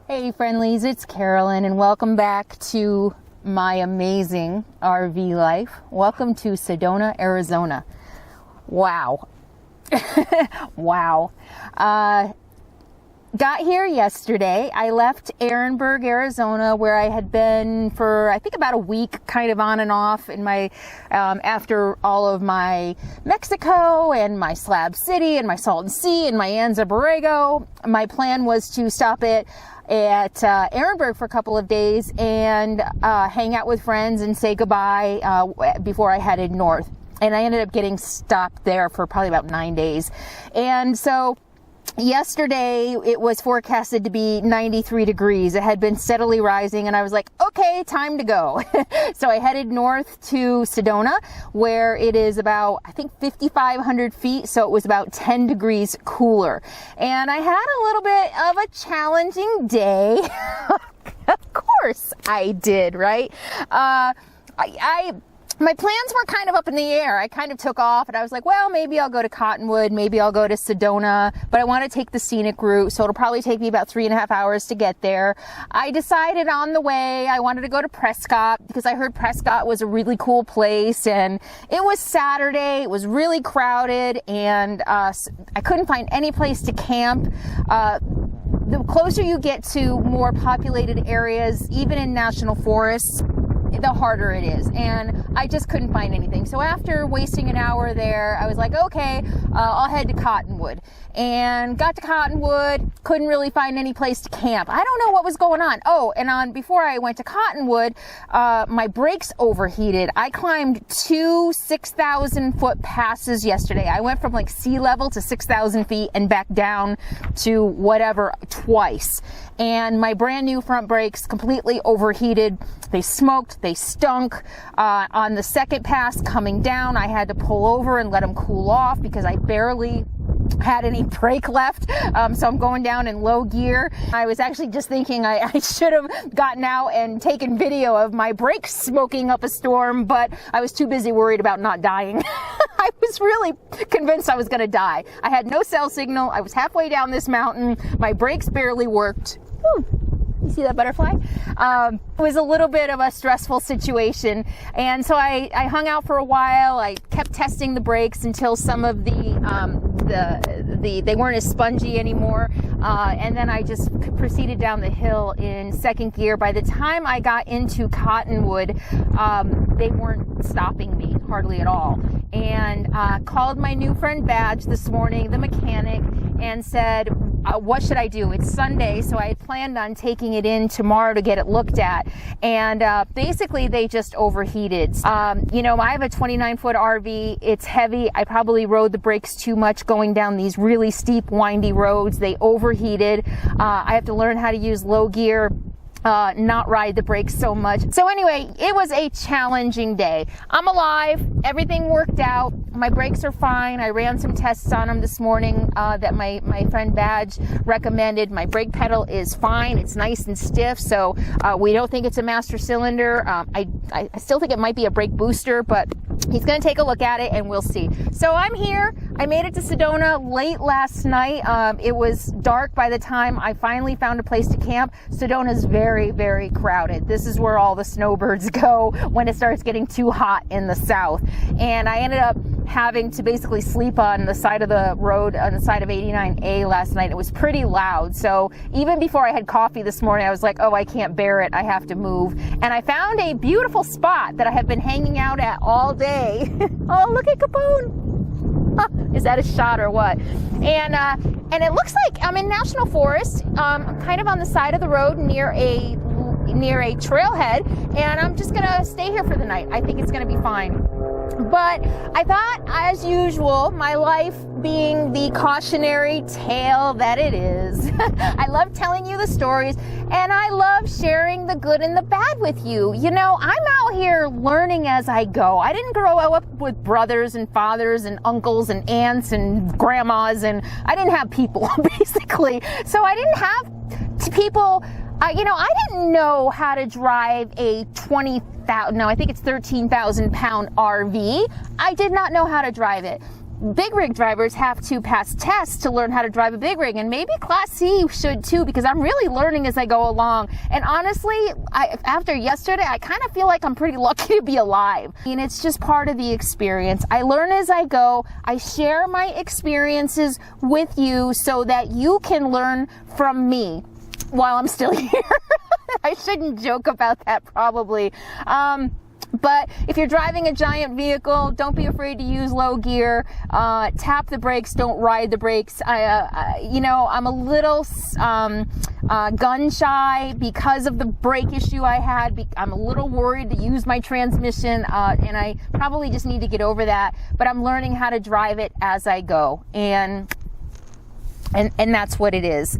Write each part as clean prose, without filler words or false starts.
Hey friendlies, it's Carolyn and welcome back to my amazing RV life. Welcome to Sedona, Arizona. Wow. Wow. Got here yesterday. I left Ehrenberg, Arizona, where I had been for I think about a week, kind of on and off in my after all of my Mexico and my Slab City and my Salton Sea and my Anza Borrego. My plan was to stop at Ehrenberg for a couple of days and hang out with friends and say goodbye before I headed north. And I ended up getting stopped there for probably about 9 days. And so yesterday it was forecasted to be 93 degrees. It had been steadily rising and I was like, okay, time to go. So I headed north to Sedona, where it is about, I think, 5,500 feet. So it was about 10 degrees cooler. And I had a little bit of a challenging day. Of course I did, right? My plans were kind of up in the air. I kind of took off and I was like, well, maybe I'll go to Cottonwood, maybe I'll go to Sedona, but I want to take the scenic route, so it'll probably take me about 3.5 hours to get there. I decided on the way I wanted to go to Prescott because I heard Prescott was a really cool place, and it was Saturday, it was really crowded, and I couldn't find any place to camp. The closer you get to more populated areas, even in national forests, the harder it is, and I just couldn't find anything. So after wasting an hour there, I was like, okay, I'll head to Cottonwood. And got to Cottonwood, couldn't really find any place to camp. I don't know what was going on. Oh, and before I went to Cottonwood, my brakes overheated. I climbed 2 6,000-foot passes yesterday. I went from like sea level to 6,000 feet and back down to whatever twice. And my brand new front brakes completely overheated. They smoked, they stunk. On the second pass coming down, I had to pull over and let them cool off because I barely had any brake left. So I'm going down in low gear. I was actually just thinking I should have gotten out and taken video of my brakes smoking up a storm, but I was too busy worried about not dying. I was really convinced I was going to die. I had no cell signal. I was halfway down this mountain. My brakes barely worked. Whew. You see that butterfly? It was a little bit of a stressful situation, and so I hung out for a while. I kept testing the brakes until some of they weren't as spongy anymore, and then I just proceeded down the hill in second gear. By the time I got into Cottonwood, they weren't stopping me hardly at all, and called my new friend Badge this morning, the mechanic, and said, what should I do? It's Sunday, so I had planned on taking it in tomorrow to get it looked at. And basically, they just overheated. You know, I have a 29-foot RV. It's heavy. I probably rode the brakes too much going down these really steep, windy roads. They overheated. I have to learn how to use low gear. Not ride the brakes so much. So anyway, it was a challenging day. I'm alive. Everything worked out. My brakes are fine. I ran some tests on them this morning that my friend Badge recommended. My brake pedal is fine. It's nice and stiff, so we don't think it's a master cylinder. I still think it might be a brake booster, but he's going to take a look at it and we'll see. So I'm here. I made it to Sedona late last night. It was dark by the time I finally found a place to camp. Sedona's very, very crowded. This is where all the snowbirds go when it starts getting too hot in the south. And I ended up having to basically sleep on the side of the road on the side of 89A last night. It was pretty loud. So even before I had coffee this morning, I was like, oh, I can't bear it. I have to move. And I found a beautiful spot that I have been hanging out at all day. Oh, look at Capone. Is that a shot or what? And it looks like I'm in national forest, kind of on the side of the road near a trailhead, and I'm just gonna stay here for the night. I think it's gonna be fine. But I thought, as usual, my life being the cautionary tale that it is, I love telling you the stories, and I love sharing the good and the bad with you. You know, I'm out here learning as I go. I didn't grow up with brothers and fathers and uncles and aunts and grandmas, and I didn't have people, basically. So I didn't have people... you know, I didn't know how to drive a 13,000 pound RV. I did not know how to drive it. big rig drivers have to pass tests to learn how to drive a big rig, and maybe Class C should too, because I'm really learning as I go along. And honestly, after yesterday, I kind of feel like I'm pretty lucky to be alive. I mean, it's just part of the experience. I learn as I go. I share my experiences with you so that you can learn from me while I'm still here. I shouldn't joke about that probably. But if you're driving a giant vehicle, don't be afraid to use low gear. Tap the brakes, don't ride the brakes. I'm a little gun shy because of the brake issue I had. I'm a little worried to use my transmission, and I probably just need to get over that. But I'm learning how to drive it as I go. And that's what it is.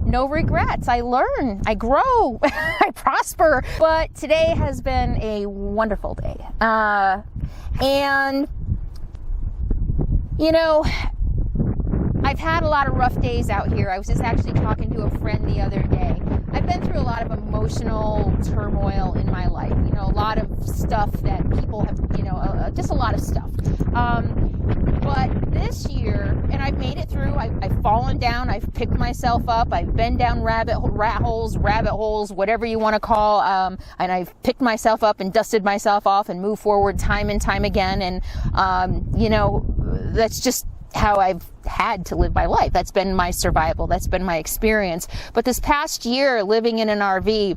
No regrets. I learn, I grow, I prosper. But today has been a wonderful day. And, you know, I've had a lot of rough days out here. I was just actually talking to a friend the other day. I've been through a lot of emotional turmoil in my life. You know, a lot of stuff that people have, just a lot of stuff. But this year, and I've made it through, I've fallen down, I've picked myself up, I've been down rabbit holes, whatever you want to call, and I've picked myself up and dusted myself off and moved forward time and time again. And, that's just how I've had to live my life. That's been my survival. That's been my experience. But this past year, living in an RV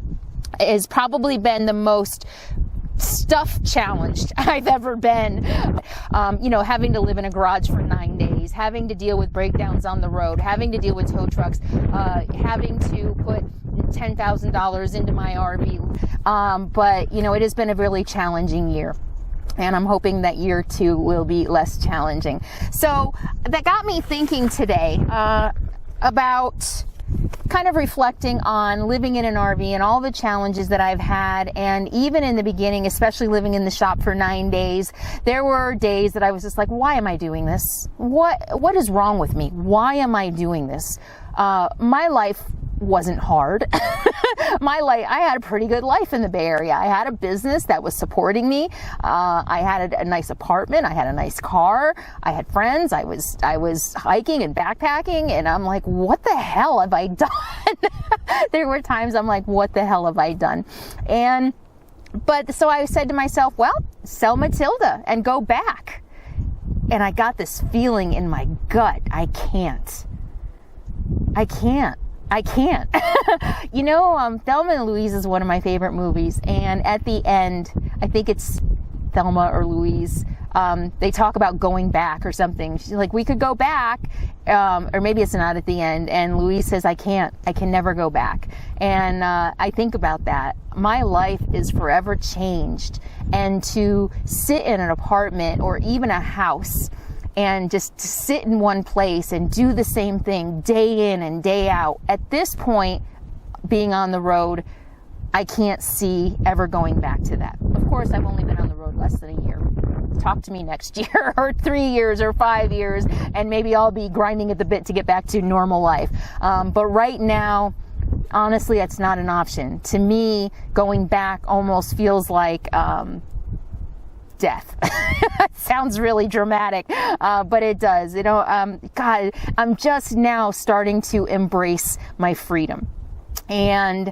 has probably been the most stuff challenged I've ever been. Having to live in a garage for 9 days, having to deal with breakdowns on the road, having to deal with tow trucks, having to put $10,000 into my RV. But it has been a really challenging year. And I'm hoping that year 2 will be less challenging. So that got me thinking today about kind of reflecting on living in an RV and all the challenges that I've had. And even in the beginning, especially living in the shop for 9 days, there were days that I was just like, why am I doing this? What is wrong with me? Why am I doing this? My life wasn't hard. I had a pretty good life in the Bay Area. I had a business that was supporting me. I had a nice apartment. I had a nice car. I had friends. I was hiking and backpacking, and I'm like, what the hell have I done? There were times I'm like, what the hell have I done? But so I said to myself, well, sell Matilda and go back. And I got this feeling in my gut. I can't. Thelma and Louise is one of my favorite movies. And at the end, I think it's Thelma or Louise, they talk about going back or something. She's like, we could go back, or maybe it's not at the end. And Louise says, I can never go back. And I think about that. My life is forever changed. And to sit in an apartment or even a house and just to sit in one place and do the same thing day in and day out. At this point, being on the road, I can't see ever going back to that. Of course, I've only been on the road less than a year. Talk to me next year or 3 years or 5 years, and maybe I'll be grinding at the bit to get back to normal life. But right now, honestly, that's not an option. To me, going back almost feels like death. Sounds really dramatic, but it does. God, I'm just now starting to embrace my freedom and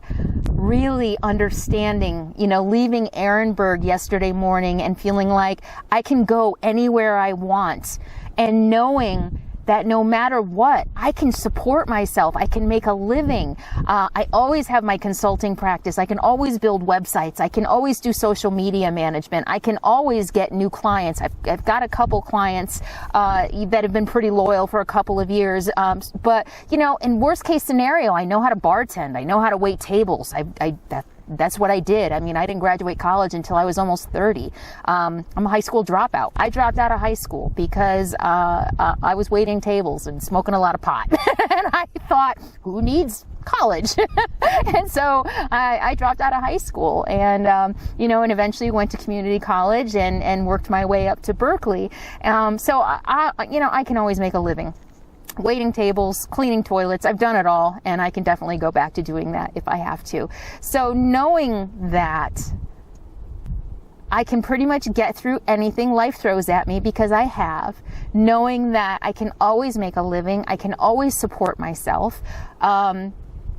really understanding, leaving Ehrenberg yesterday morning and feeling like I can go anywhere I want, and knowing that no matter what, I can support myself. I can make a living. I always have my consulting practice. I can always build websites. I can always do social media management. I can always get new clients. I've got a couple clients that have been pretty loyal for a couple of years. But in worst case scenario, I know how to bartend. I know how to wait tables. That's what I did. I mean, I didn't graduate college until I was almost 30. I'm a high school dropout. I dropped out of high school because I was waiting tables and smoking a lot of pot. And I thought, who needs college? And so I dropped out of high school and, and eventually went to community college and worked my way up to Berkeley. So I can always make a living. Waiting tables, cleaning toilets, I've done it all, and I can definitely go back to doing that if I have to. So knowing that, I can pretty much get through anything life throws at me because I have, knowing that I can always make a living, I can always support myself,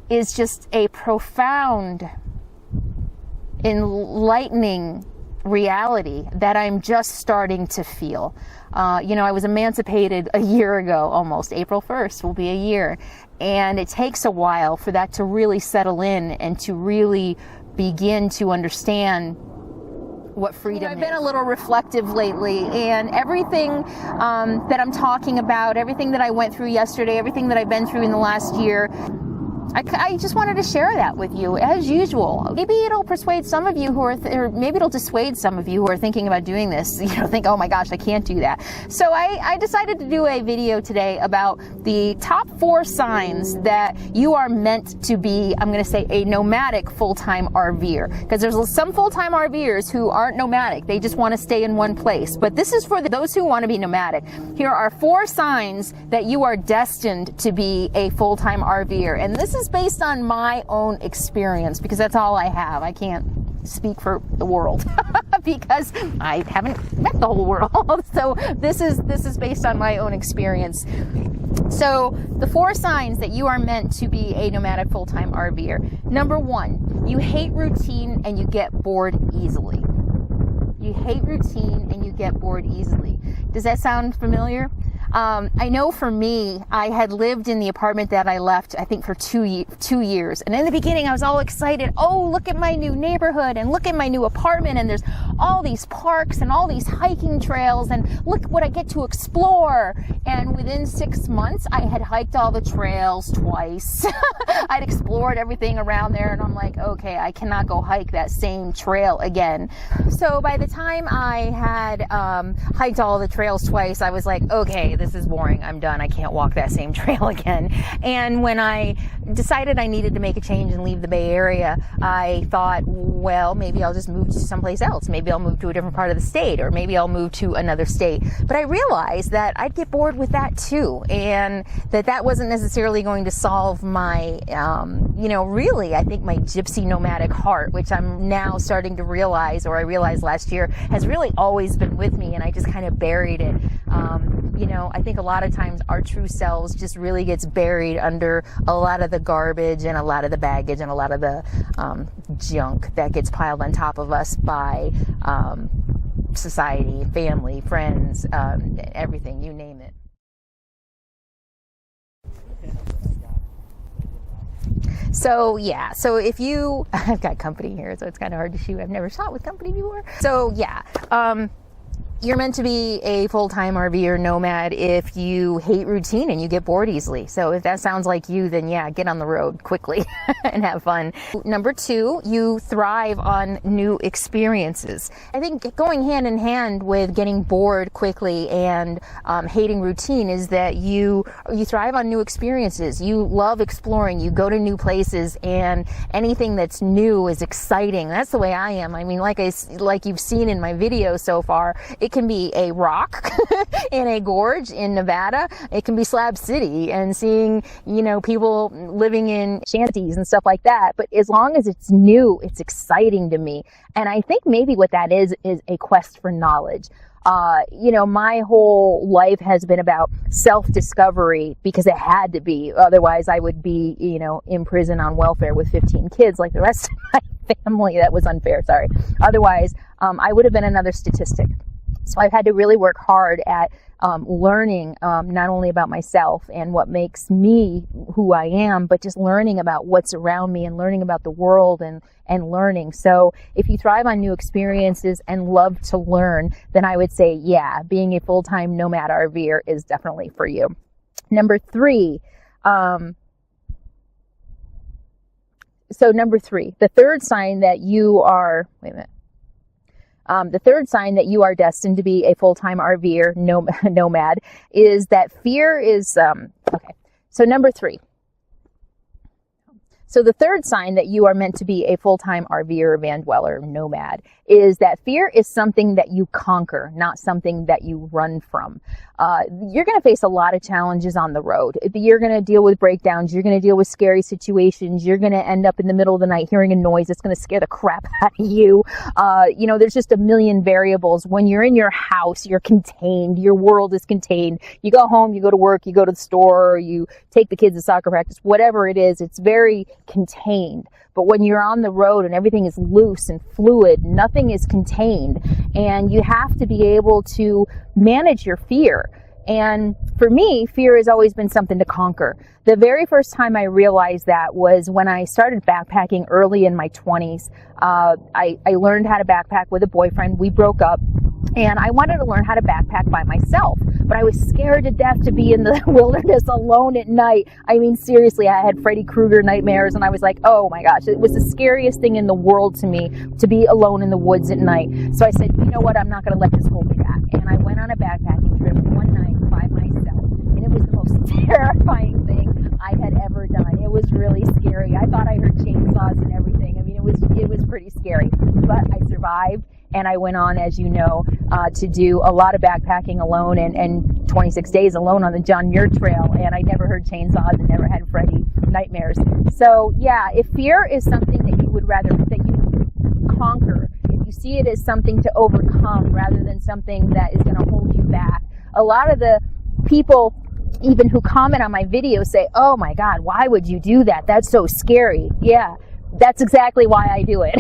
is just a profound, enlightening reality that I'm just starting to feel. You know, I was emancipated a year ago, almost. April 1st will be a year. And it takes a while for that to really settle in and to really begin to understand what freedom is. I've been a little reflective lately, and everything that I'm talking about, everything that I went through yesterday, everything that I've been through in the last year, I just wanted to share that with you as usual. Maybe it'll persuade some of you who are, or maybe it'll dissuade some of you who are thinking about doing this, you know, think, oh my gosh, I can't do that. So I decided to do a video today about the top 4 signs that you are meant to be, I'm going to say, a nomadic full-time RVer. Because there's some full-time RVers who aren't nomadic. They just want to stay in one place. But this is for those who want to be nomadic. Here are 4 signs that you are destined to be a full-time RVer. And this is based on my own experience, because that's all I have. I can't speak for the world because I haven't met the whole world. So this is based on my own experience. So the 4 signs that you are meant to be a nomadic full-time RVer. Number 1, you hate routine and you get bored easily. You hate routine and you get bored easily. Does that sound familiar? I know for me, I had lived in the apartment that I left, I think for 2 years. And in the beginning, I was all excited. Oh, look at my new neighborhood and look at my new apartment. And there's all these parks and all these hiking trails. And look what I get to explore. And within 6 months, I had hiked all the trails twice. I'd explored everything around there. And I'm like, okay, I cannot go hike that same trail again. So by the time I had hiked all the trails twice, I was like, okay, this is boring. I'm done. I can't walk that same trail again. And when I decided I needed to make a change and leave the Bay Area, I thought, well, maybe I'll just move to someplace else. Maybe I'll move to a different part of the state, or maybe I'll move to another state. But I realized that I'd get bored with that too, and that wasn't necessarily going to solve my, you know, really, I think my gypsy nomadic heart, which I'm now starting to realize, or I realized last year, has really always been with me, and I just kind of buried it. You know, I think a lot of times our true selves just really gets buried under a lot of the garbage and a lot of the baggage and a lot of the junk that gets piled on top of us by society, family, friends, everything, you name it. So yeah, so if you, I've got company here, so it's kind of hard to shoot. I've never shot with company before. So yeah, you're meant to be a full-time RVer nomad if you hate routine and you get bored easily. So if that sounds like you, then yeah, get on the road quickly and have fun. Number 2, you thrive on new experiences. I think going hand in hand with getting bored quickly and hating routine is that you thrive on new experiences. You love exploring. You go to new places, and anything that's new is exciting. That's the way I am. I mean, like you've seen in my video so far, it can be a rock in a gorge in Nevada. It can be Slab City and seeing, you know, people living in shanties and stuff like that. But as long as it's new, it's exciting to me. And I think maybe what that is a quest for knowledge. You know, my whole life has been about self-discovery because it had to be. Otherwise, I would be, you know, in prison on welfare with 15 kids like the rest of my family. That was unfair, sorry. Otherwise, I would have been another statistic. So I've had to really work hard at learning not only about myself and what makes me who I am, but just learning about what's around me and learning about the world and learning. So if you thrive on new experiences and love to learn, then I would say, yeah, being a full-time nomad RVer is definitely for you. Number 3, the third sign that you are, the third sign that you are destined to be a full-time RVer nomad is that fear is, okay. So number 3, So the third sign that you are meant to be a full-time RVer, Vandweller, nomad is that fear is something that you conquer, not something that you run from. You're going to face a lot of challenges on the road. You're going to deal with breakdowns. You're going to deal with scary situations. You're going to end up in the middle of the night hearing a noise that's going to scare the crap out of you. You know, there's just a million variables. When you're in your house, you're contained. Your world is contained. You go home, you go to work, you go to the store, you take the kids to soccer practice, whatever it is, it's very contained. But when you're on the road and everything is loose and fluid, nothing is contained. And you have to be able to manage your fear. And for me, fear has always been something to conquer. The very first time I realized that was when I started backpacking early in my 20s. I learned how to backpack with a boyfriend. We broke up. And I wanted to learn how to backpack by myself, but I was scared to death to be in the wilderness alone at night. I mean, seriously, I had Freddy Krueger nightmares, and I was like, oh my gosh, it was the scariest thing in the world to me to be alone in the woods at night. So I said, you know what, I'm not going to let this hold me back. And I went on a backpacking trip one night by myself, and it was the most terrifying thing I had ever done. It was really scary. I thought I heard chainsaws and everything. I mean, it was pretty scary, but I survived. And I went on, as you know, to do a lot of backpacking alone and 26 days alone on the John Muir Trail. And I never heard chainsaws and never had Freddy nightmares. So yeah, if fear is something that you would rather, that you conquer, if you see it as something to overcome rather than something that is going to hold you back, a lot of the people even who comment on my videos say, oh my God, why would you do that? That's so scary. Yeah. That's exactly why I do it.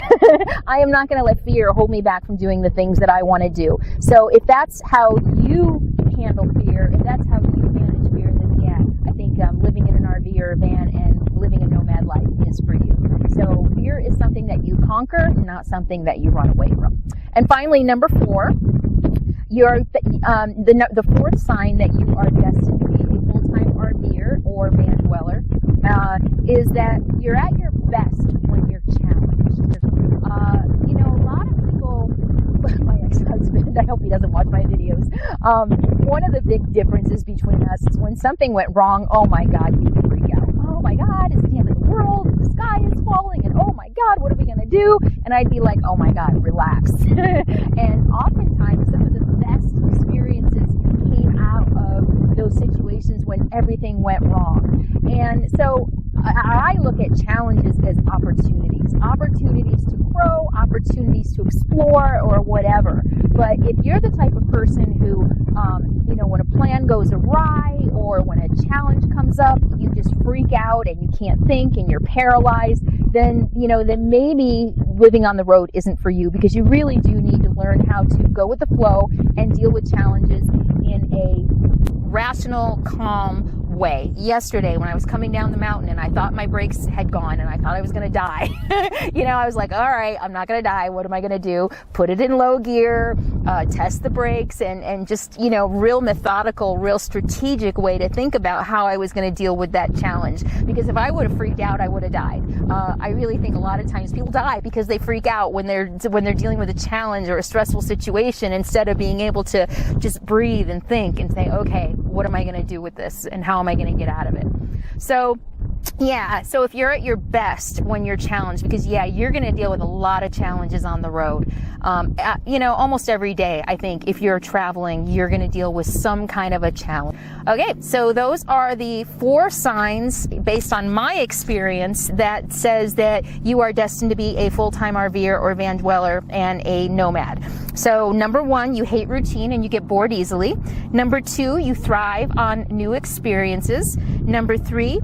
I am not going to let fear hold me back from doing the things that I want to do. So if that's how you handle fear, if that's how you manage fear, then yeah, I think living in an RV or a van and living a nomad life is for you. So fear is something that you conquer, not something that you run away from. And finally, number 4, the fourth sign that you are destined to be a full-time RVer or van dweller is that you're at your best when you're challenged. You know, a lot of people, my ex-husband, I hope he doesn't watch my videos, one of the big differences between us is when something went wrong, oh my God, you freak out. Oh my God, it's the end of the world, the sky is falling, and oh my God, what are we going to do? And I'd be like, oh my God, relax. And oftentimes, some of the best experiences came out of those situations when everything went wrong. And so I look at challenges as opportunities to grow, opportunities to explore, or whatever. But if you're the type of person who, you know, when a plan goes awry or when a challenge comes up, you just freak out and you can't think and you're paralyzed, then, you know, then maybe living on the road isn't for you, because you really do need to learn how to go with the flow and deal with challenges in a rational, calm way. Yesterday, when I was coming down the mountain and I thought my brakes had gone and I thought I was going to die, you know, I was like, all right, I'm not going to die. What am I going to do? Put it in low gear, test the brakes, and just, you know, real methodical, real strategic way to think about how I was going to deal with that challenge. Because if I would have freaked out, I would have died. I really think a lot of times people die because they freak out when they're dealing with a challenge or a stressful situation, instead of being able to just breathe and think and say, okay, what am I going to do with this, and how am I going to get out of it? So yeah, so if you're at your best when you're challenged, because yeah, you're going to deal with a lot of challenges on the road. You know, almost every day, I think, if you're traveling, you're going to deal with some kind of a challenge. Okay, so those are the 4 signs based on my experience that says that you are destined to be a full-time RVer or van dweller and a nomad. So number 1, you hate routine and you get bored easily. Number 2, you thrive on new experiences. Number 3,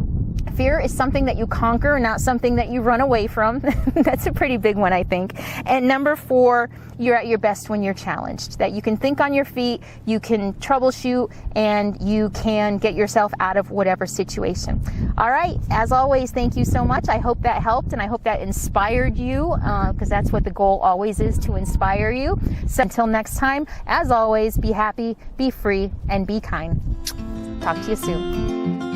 fear is something that you conquer, not something that you run away from. That's a pretty big one, I think. And number 4, you're at your best when you're challenged, that you can think on your feet, you can troubleshoot, and you can get yourself out of whatever situation. All right, as always, thank you so much. I hope that helped, and I hope that inspired you, because that's what the goal always is, to inspire you. So until next time, as always, be happy, be free, and be kind. Talk to you soon.